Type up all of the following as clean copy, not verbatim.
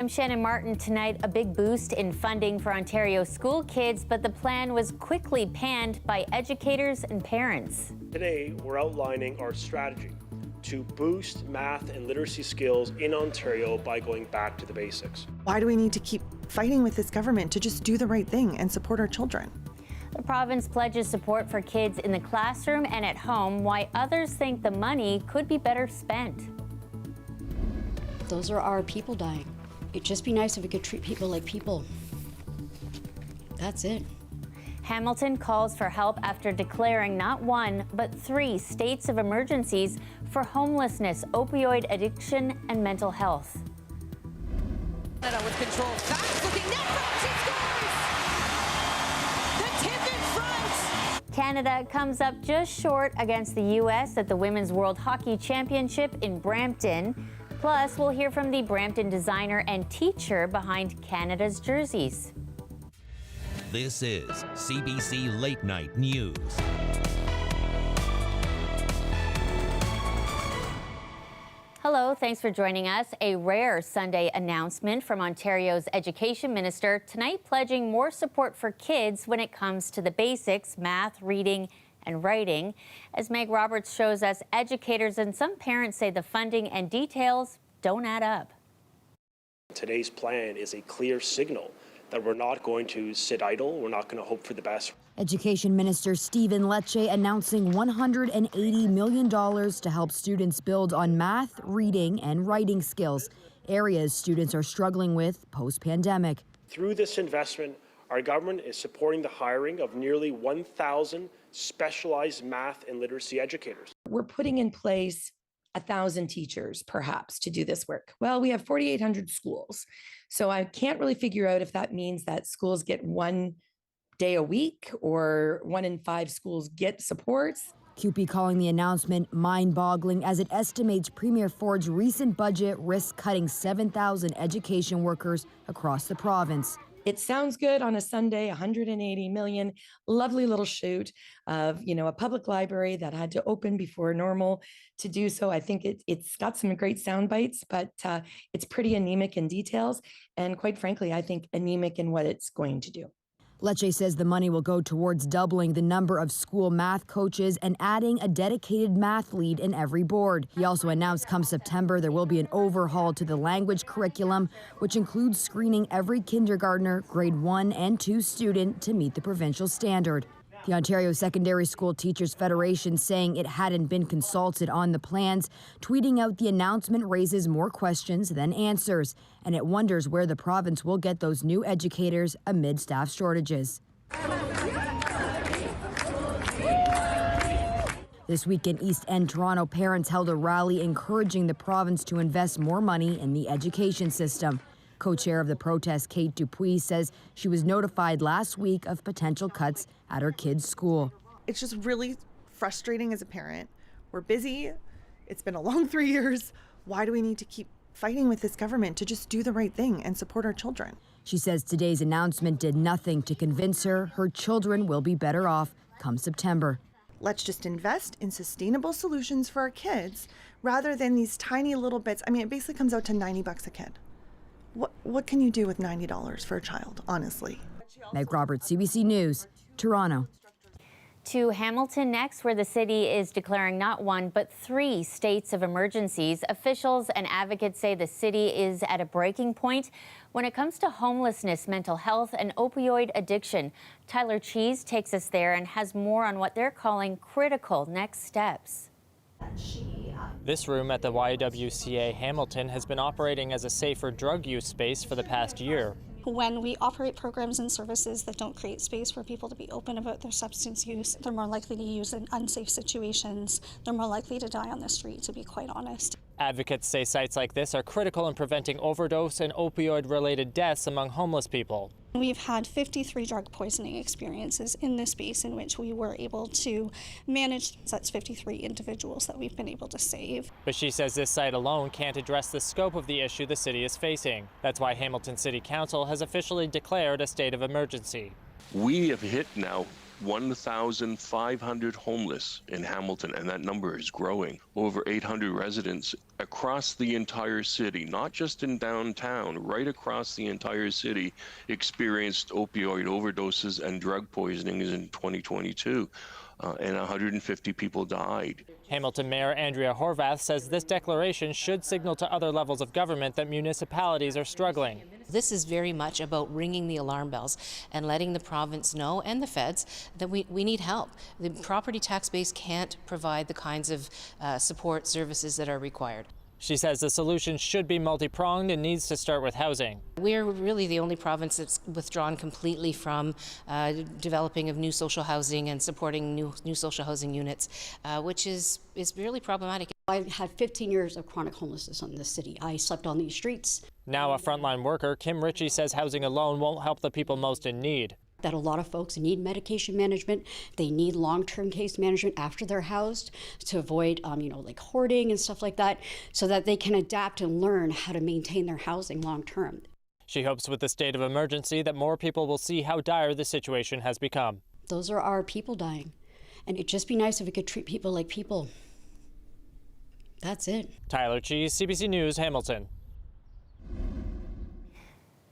I'm Shannon Martin. Tonight, a big boost in funding for Ontario school kids, but the plan was quickly panned by educators and parents. Today, we're outlining our strategy to boost math and literacy skills in Ontario by going back to the basics. Why do we need to keep fighting with this government to just do the right thing and support our children? The province pledges support for kids in the classroom and at home, why others think the money could be better spent. Those are our people dying. It'd just be nice if we could treat people like people. That's it. Hamilton calls for help after declaring not one, but 3 states of emergencies for homelessness, opioid addiction, and mental health. Canada with control. Fast looking net front. She scores! The tip in front. Canada comes up just short against the U.S. at the Women's World Hockey Championship in Brampton. Plus, we'll hear from the Brampton designer and teacher behind Canada's jerseys. This is CBC Late Night News. Hello, thanks for joining us. A rare Sunday announcement from Ontario's Education Minister, tonight pledging more support for kids when it comes to the basics, math, reading, and writing. As Meg Roberts shows us, educators and some parents say the funding and details don't add up. Today's plan is a clear signal that we're not going to sit idle, we're not going to hope for the best. Education Minister Stephen Lecce announcing $180 million to help students build on math, reading, and writing skills, areas students are struggling with post-pandemic. Through this investment, our government is supporting the hiring of nearly 1,000 specialized math and literacy educators. We're putting in place 1,000 teachers, perhaps, to do this work. Well, we have 4,800 schools. So I can't really figure out if that means that schools get 1 day a week or 1 in 5 schools get supports. CUPE calling the announcement mind-boggling as it estimates Premier Ford's recent budget risks cutting 7,000 education workers across the province. It sounds good on a Sunday, 180 million, lovely little shoot of, a public library that had to open before normal to do so. I think it's got some great sound bites, but it's pretty anemic in details. And quite frankly, I think anemic in what it's going to do. Lecce says the money will go towards doubling the number of school math coaches and adding a dedicated math lead in every board. He also announced come September there will be an overhaul to the language curriculum, which includes screening every kindergartner, grade 1 and 2 student to meet the provincial standard. The Ontario Secondary School Teachers Federation saying it hadn't been consulted on the plans, tweeting out the announcement raises more questions than answers, and it wonders where the province will get those new educators amid staff shortages. This week in East End, Toronto, parents held a rally encouraging the province to invest more money in the education system. Co-chair of the protest, Kate Dupuis, says she was notified last week of potential cuts at her kids' school. It's just really frustrating as a parent. We're busy. It's been a long 3 years. Why do we need to keep fighting with this government to just do the right thing and support our children? She says today's announcement did nothing to convince her children will be better off come September. Let's just invest in sustainable solutions for our kids rather than these tiny little bits. I mean, it basically comes out to $90 a kid. What can you do with $90 for a child, honestly? Meg Roberts, CBC News, Toronto. To Hamilton next, where the city is declaring not 1, but 3 states of emergencies. Officials and advocates say the city is at a breaking point when it comes to homelessness, mental health, and opioid addiction. Tyler Cheese takes us there and has more on what they're calling critical next steps. This room at the YWCA Hamilton has been operating as a safer drug use space for the past year. When we operate programs and services that don't create space for people to be open about their substance use, they're more likely to use in unsafe situations. They're more likely to die on the street, to be quite honest. Advocates say sites like this are critical in preventing overdose and opioid-related deaths among homeless people. We've had 53 drug poisoning experiences in this space in which we were able to manage. That's 53 individuals that we've been able to save. But she says this site alone can't address the scope of the issue the city is facing. That's why Hamilton City Council has officially declared a state of emergency. We have hit now 1,500 homeless in Hamilton, and that number is growing. Over 800 residents across the entire city, not just in downtown, right across the entire city, experienced opioid overdoses and drug poisonings in 2022. And 150 people died. Hamilton Mayor Andrea Horvath says this declaration should signal to other levels of government that municipalities are struggling. This is very much about ringing the alarm bells and letting the province know, and the feds, that we need help. The property tax base can't provide the kinds of support services that are required. She says the solution should be multi-pronged and needs to start with housing. We're really the only province that's withdrawn completely from developing of new social housing and supporting new social housing units, which is really problematic. I've had 15 years of chronic homelessness in this city. I slept on these streets. Now a frontline worker, Kim Ritchie, says housing alone won't help the people most in need. That a lot of folks need medication management. They need long-term case management after they're housed to avoid, like hoarding and stuff like that, so that they can adapt and learn how to maintain their housing long-term. She hopes with the state of emergency that more people will see how dire the situation has become. Those are our people dying, and it'd just be nice if we could treat people like people. That's it. Tyler Cheese, CBC News, Hamilton.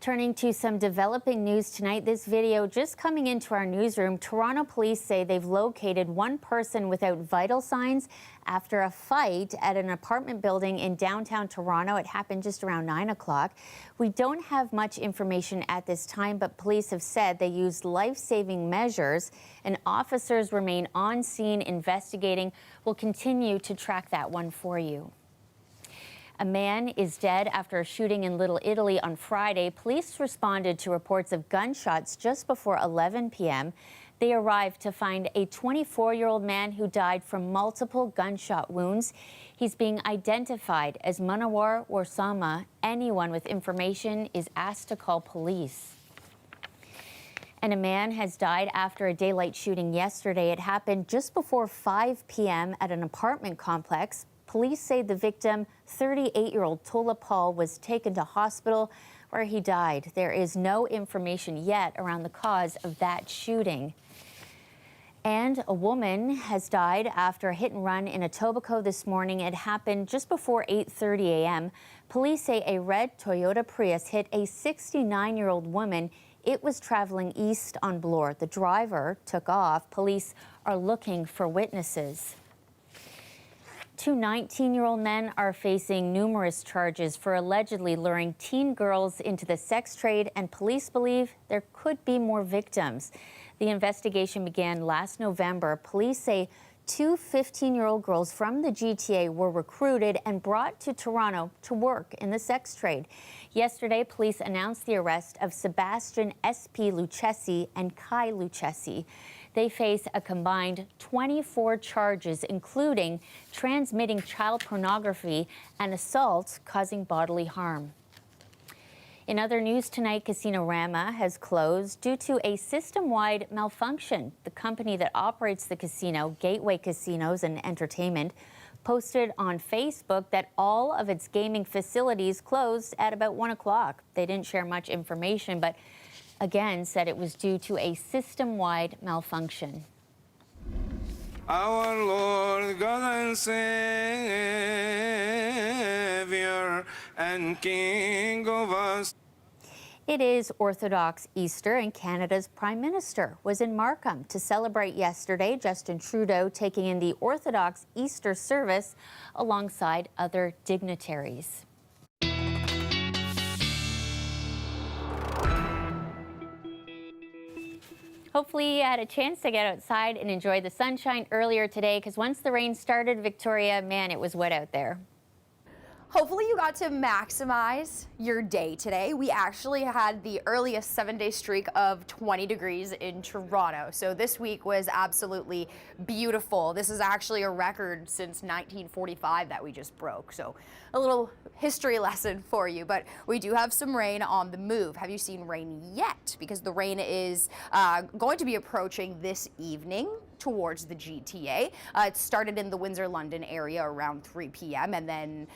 Turning to some developing news tonight, this video just coming into our newsroom. Toronto police say they've located one person without vital signs after a fight at an apartment building in downtown Toronto. It happened just around 9 o'clock. We don't have much information at this time, but police have said they used life-saving measures and officers remain on scene investigating. We'll continue to track that one for you. A man is dead after a shooting in Little Italy on Friday. Police responded to reports of gunshots just before 11 p.m. They arrived to find a 24-year-old man who died from multiple gunshot wounds. He's being identified as Manawar Warsama. Anyone with information is asked to call police. And a man has died after a daylight shooting yesterday. It happened just before 5 p.m. at an apartment complex. Police say the victim, 38-year-old Tola Paul, was taken to hospital where he died. There is no information yet around the cause of that shooting. And a woman has died after a hit and run in Etobicoke this morning. It happened just before 8:30 a.m. Police say a red Toyota Prius hit a 69-year-old woman. It was traveling east on Bloor. The driver took off. Police are looking for witnesses. Two 19-year-old men are facing numerous charges for allegedly luring teen girls into the sex trade, and police believe there could be more victims. The investigation began last November. Police say two 15-year-old girls from the GTA were recruited and brought to Toronto to work in the sex trade. Yesterday, police announced the arrest of Sebastian S.P. Lucchesi and Kai Lucchesi. They face a combined 24 charges, including transmitting child pornography and assault causing bodily harm. In other news tonight, Casino Rama has closed due to a system-wide malfunction. The company that operates the casino, Gateway Casinos and Entertainment, posted on Facebook that all of its gaming facilities closed at about 1 o'clock. They didn't share much information, but again said it was due to a system-wide malfunction. Our Lord, God and Savior, and King of us. It is Orthodox Easter, and Canada's Prime Minister was in Markham to celebrate yesterday. Justin Trudeau taking in the Orthodox Easter service alongside other dignitaries. Hopefully you had a chance to get outside and enjoy the sunshine earlier today, because once the rain started, Victoria, man, it was wet out there. Hopefully you got to maximize your day today. We actually had the earliest 7-day streak of 20 degrees in Toronto. So this week was absolutely beautiful. This is actually a record since 1945 that we just broke. So a little history lesson for you, but we do have some rain on the move. Have you seen rain yet? Because the rain is going to be approaching this evening. towards the GTA. It started in the Windsor-London area around 3 p.m. and then,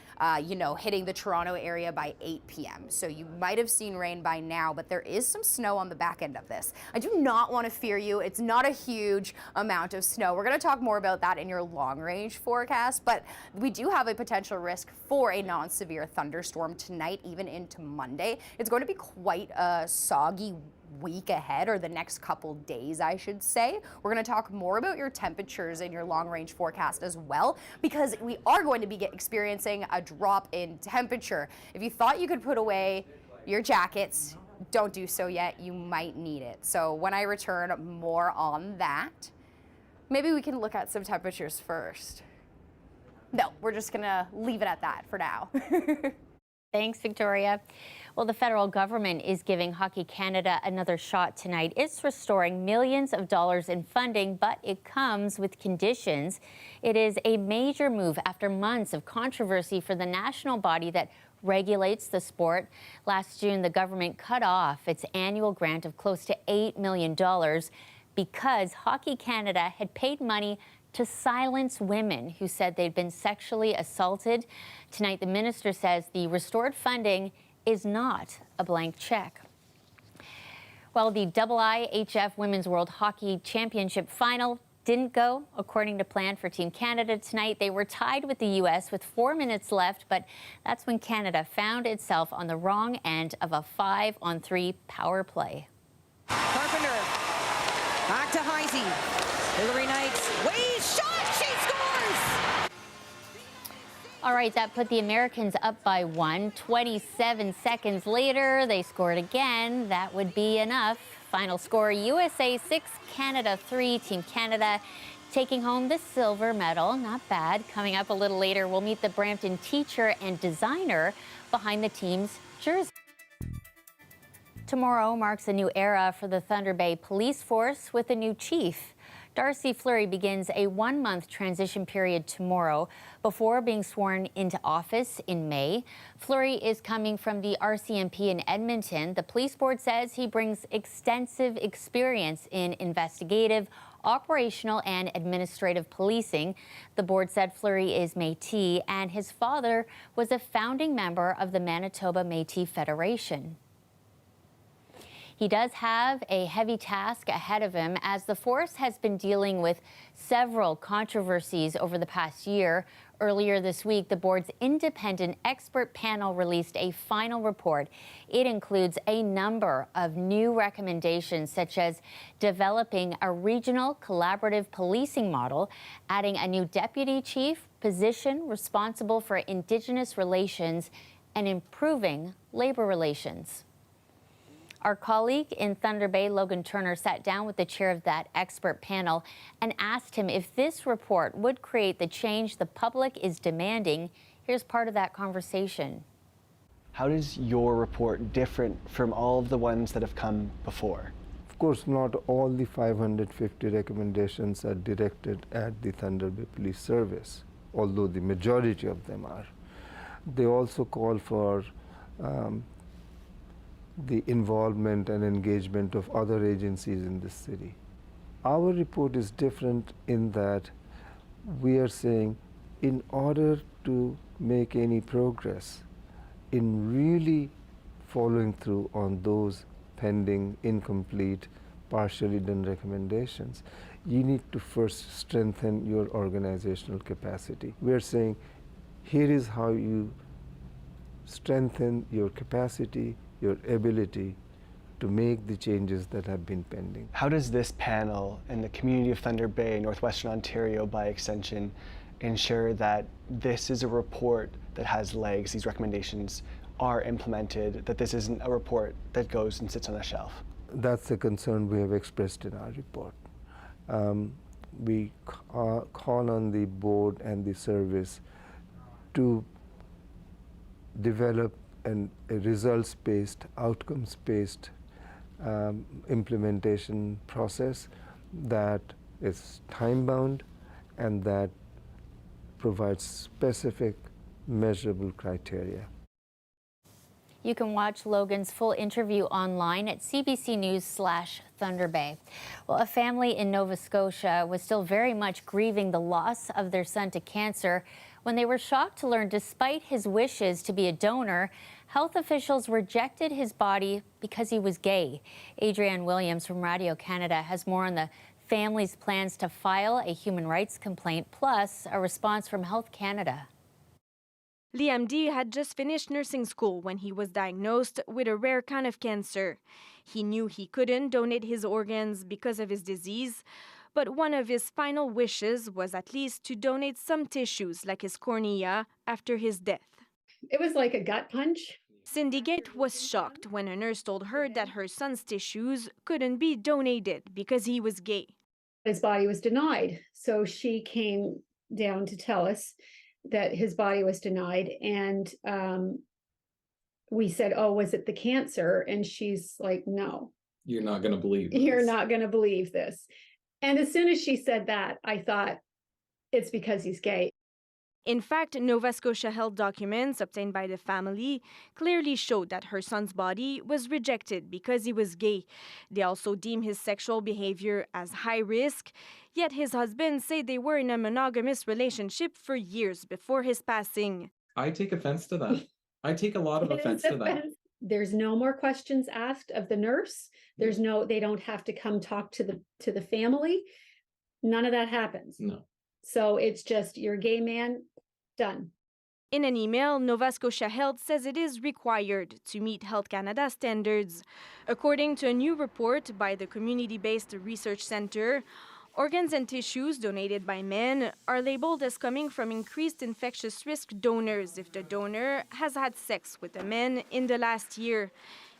hitting the Toronto area by 8 p.m. So you might have seen rain by now, but there is some snow on the back end of this. I do not want to fear you. It's not a huge amount of snow. We're going to talk more about that in your long-range forecast, but we do have a potential risk for a non-severe thunderstorm tonight, even into Monday. It's going to be quite a soggy week ahead, or the next couple days, I should say. We're going to talk more about your temperatures in your long-range forecast as well, because we are going to be experiencing a drop in temperature. If you thought you could put away your jackets, don't do so yet. You might need it. So when I return, more on that. Maybe we can look at some temperatures first. No, we're just going to leave it at that for now. Thanks, Victoria. Well, the federal government is giving Hockey Canada another shot tonight. It's restoring millions of dollars in funding, but it comes with conditions. It is a major move after months of controversy for the national body that regulates the sport. Last June, the government cut off its annual grant of close to $8 million because Hockey Canada had paid money to silence women who said they'd been sexually assaulted. Tonight, the minister says the restored funding is not a blank check. Well, the IIHF Women's World Hockey Championship final didn't go according to plan for Team Canada tonight. They were tied with the U.S. with 4 minutes left, but that's when Canada found itself on the wrong end of a 5-on-3 power play. Carpenter, back to Heisey. Hillary Knight's way shot, she scores! All right, that put the Americans up by 1. 27 seconds later, they scored again. That would be enough. Final score, USA 6, Canada 3. Team Canada taking home the silver medal. Not bad. Coming up a little later, we'll meet the Brampton teacher and designer behind the team's jersey. Tomorrow marks a new era for the Thunder Bay Police Force with a new chief. Darcy Fleury begins a 1-month transition period tomorrow before being sworn into office in May. Fleury is coming from the RCMP in Edmonton. The police board says he brings extensive experience in investigative, operational, and administrative policing. The board said Fleury is Métis, and his father was a founding member of the Manitoba Métis Federation. He does have a heavy task ahead of him as the force has been dealing with several controversies over the past year. Earlier this week, the board's independent expert panel released a final report. It includes a number of new recommendations, such as developing a regional collaborative policing model, adding a new deputy chief position responsible for Indigenous relations, and improving labor relations. Our colleague in Thunder Bay, Logan Turner, sat down with the chair of that expert panel and asked him if this report would create the change the public is demanding. Here's part of that conversation. How does your report different from all of the ones that have come before? Of course, not all the 550 recommendations are directed at the Thunder Bay Police Service, although the majority of them are. They also call for the involvement and engagement of other agencies in this city. Our report is different in that we are saying in order to make any progress in really following through on those pending, incomplete, partially done recommendations, you need to first strengthen your organizational capacity. We are saying here is how you strengthen your capacity, your ability to make the changes that have been pending. How does this panel and the community of Thunder Bay, Northwestern Ontario by extension, ensure that this is a report that has legs, these recommendations are implemented, that this isn't a report that goes and sits on a shelf? That's a concern we have expressed in our report. We call on the board and the service to develop a results-based, outcomes-based implementation process that is time-bound and that provides specific, measurable criteria. You can watch Logan's full interview online at CBC News/Thunder Bay. Well, a family in Nova Scotia was still very much grieving the loss of their son to cancer when they were shocked to learn, despite his wishes to be a donor, health officials rejected his body because he was gay. Adrienne Williams from Radio Canada has more on the family's plans to file a human rights complaint, plus a response from Health Canada. Liam D. had just finished nursing school when he was diagnosed with a rare kind of cancer. He knew he couldn't donate his organs because of his disease, but one of his final wishes was at least to donate some tissues like his cornea after his death. It was like a gut punch. Cindy Gate was shocked when a nurse told her that her son's tissues couldn't be donated because he was gay. His body was denied, so she came down to tell us that his body was denied, and we said, oh, was it the cancer? And she's like, no. You're not going to believe this. You're not going to believe this. And as soon as she said that, I thought, it's because he's gay. In fact, Nova Scotia health documents obtained by the family clearly showed that her son's body was rejected because he was gay. They also deem his sexual behavior as high risk, yet his husband said they were in a monogamous relationship for years before his passing. I take offense to that. I take a lot of offense to that. There's no more questions asked of the nurse. They don't have to come talk to the family. None of that happens. No. So it's just, you're a gay man, done. In an email, Nova Scotia Health says it is required to meet Health Canada standards. According to a new report by the community-based research center, organs and tissues donated by men are labeled as coming from increased infectious risk donors if the donor has had sex with a man in the last year.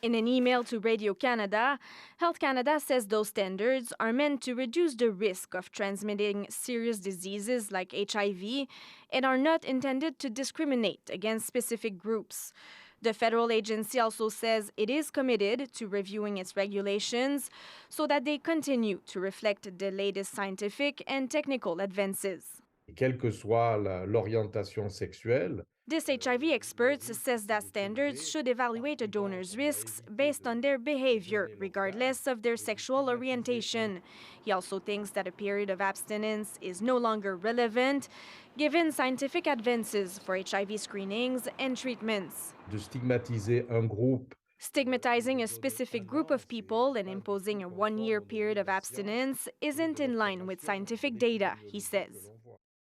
In an email to Radio Canada, Health Canada says those standards are meant to reduce the risk of transmitting serious diseases like HIV and are not intended to discriminate against specific groups. The federal agency also says it is committed to reviewing its regulations so that they continue to reflect the latest scientific and technical advances. Quelle que soit l'orientation sexuelle, this HIV expert says that standards should evaluate a donor's risks based on their behavior, regardless of their sexual orientation. He also thinks that a period of abstinence is no longer relevant, given scientific advances for HIV screenings and treatments. De stigmatiser un groupe. Stigmatizing a specific group of people and imposing a one-year period of abstinence isn't in line with scientific data, he says.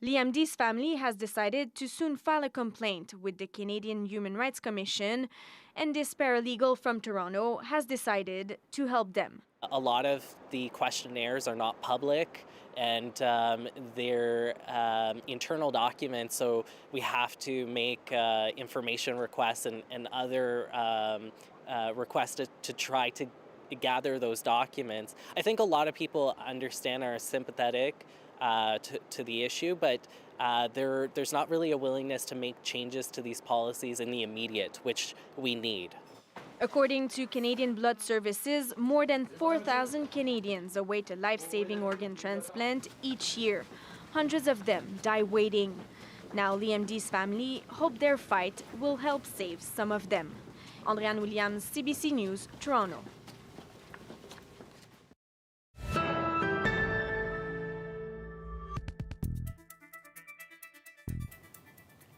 Liam D's family has decided to soon file a complaint with the Canadian Human Rights Commission, and this paralegal from Toronto has decided to help them. A lot of the questionnaires are not public, and they're internal documents, so we have to make information requests and other requests to try to gather those documents. I think a lot of people understand and are sympathetic to the issue, but there's not really a willingness to make changes to these policies in the immediate, which we need. According to Canadian Blood Services, more than 4,000 Canadians await a life-saving organ transplant each year. Hundreds of them die waiting. Now Liam D's family hope their fight will help save some of them. Adrienne Williams, CBC News, Toronto.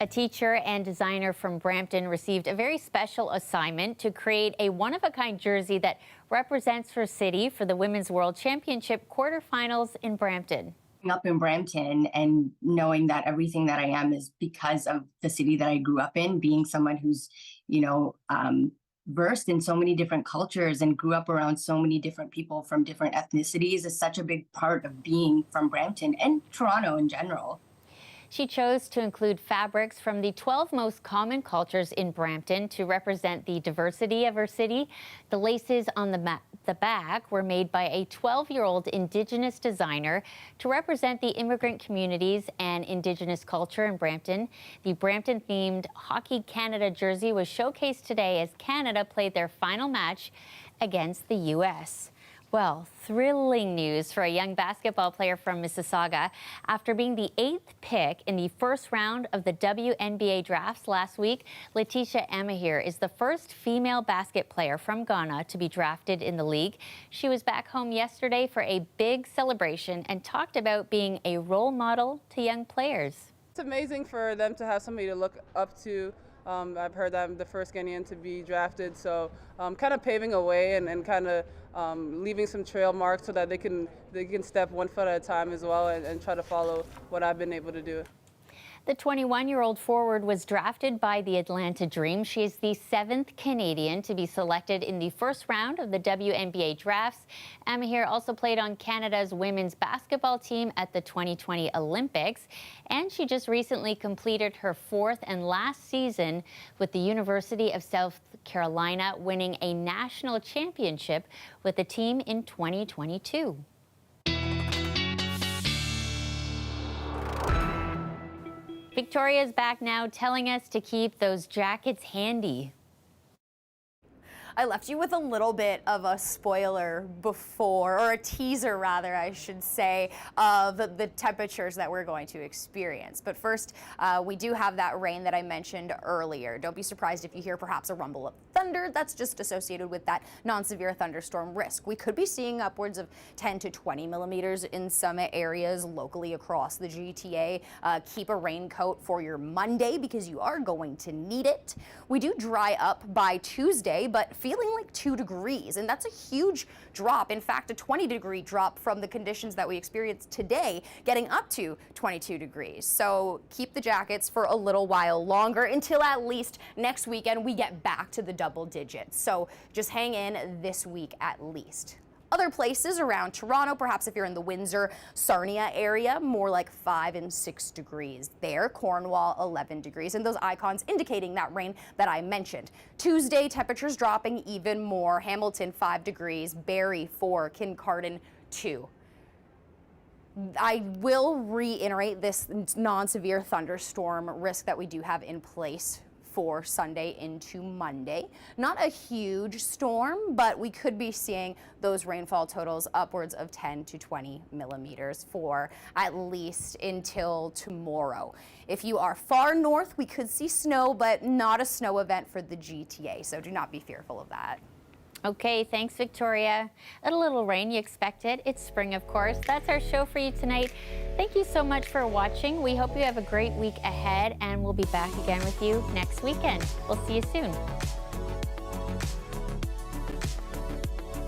A teacher and designer from Brampton received a very special assignment to create a one-of-a-kind jersey that represents her city for the Women's World Championship quarterfinals in Brampton. Up in Brampton and knowing that everything that I am is because of the city that I grew up in, being someone who's, versed in so many different cultures and grew up around so many different people from different ethnicities is such a big part of being from Brampton and Toronto in general. She chose to include fabrics from the 12 most common cultures in Brampton to represent the diversity of her city. The laces on the back were made by a 12-year-old Indigenous designer to represent the immigrant communities and Indigenous culture in Brampton. The Brampton-themed Hockey Canada jersey was showcased today as Canada played their final match against the U.S. Well, thrilling news for a young basketball player from Mississauga. After being the 8th pick in the first round of the WNBA drafts last week, Letitia Amahir is the first female basket player from Ghana to be drafted in the league. She was back home yesterday for a big celebration and talked about being a role model to young players. It's amazing for them to have somebody to look up to. I've heard that I'm the first Ghanaian to be drafted, so kind of paving a way and kind of leaving some trail marks so that they can step one foot at a time as well and try to follow what I've been able to do. The 21-year-old forward was drafted by the Atlanta Dream. She is the 7th Canadian to be selected in the first round of the WNBA drafts. Amahir also played on Canada's women's basketball team at the 2020 Olympics, and she just recently completed her 4th and last season with the University of South Carolina, winning a national championship with the team in 2022. Victoria is back now, telling us to keep those jackets handy. I left you with a little bit of a spoiler before, or a teaser rather, I should say, of the temperatures that we're going to experience. But first, we do have that rain that I mentioned earlier. Don't be surprised if you hear perhaps a rumble of thunder. That's just associated with that non-severe thunderstorm risk. We could be seeing upwards of 10 to 20 millimeters in some areas locally across the GTA. Keep a raincoat for your Monday because you are going to need it. We do dry up by Tuesday, but feeling like 2 degrees, and that's a huge drop. In fact, a 20-degree drop from the conditions that we experienced today, getting up to 22 degrees. So keep the jackets for a little while longer until at least next weekend we get back to the double digits. So just hang in this week at least. Other places around Toronto, perhaps if you're in the Windsor, Sarnia area, more like 5 and 6 degrees there. Cornwall, 11 degrees, and those icons indicating that rain that I mentioned. Tuesday, temperatures dropping even more. Hamilton, 5 degrees, Barrie, 4, Kincardine, 2. I will reiterate this non-severe thunderstorm risk that we do have in place for Sunday into Monday. Not a huge storm, but we could be seeing those rainfall totals upwards of 10 to 20 millimeters for at least until tomorrow. If you are far north, we could see snow, but not a snow event for the GTA, so do not be fearful of that. Okay, thanks, Victoria. A little rain, you expect it. It's spring, of course. That's our show for you tonight. Thank you so much for watching. We hope you have a great week ahead, and we'll be back again with you next weekend. We'll see you soon.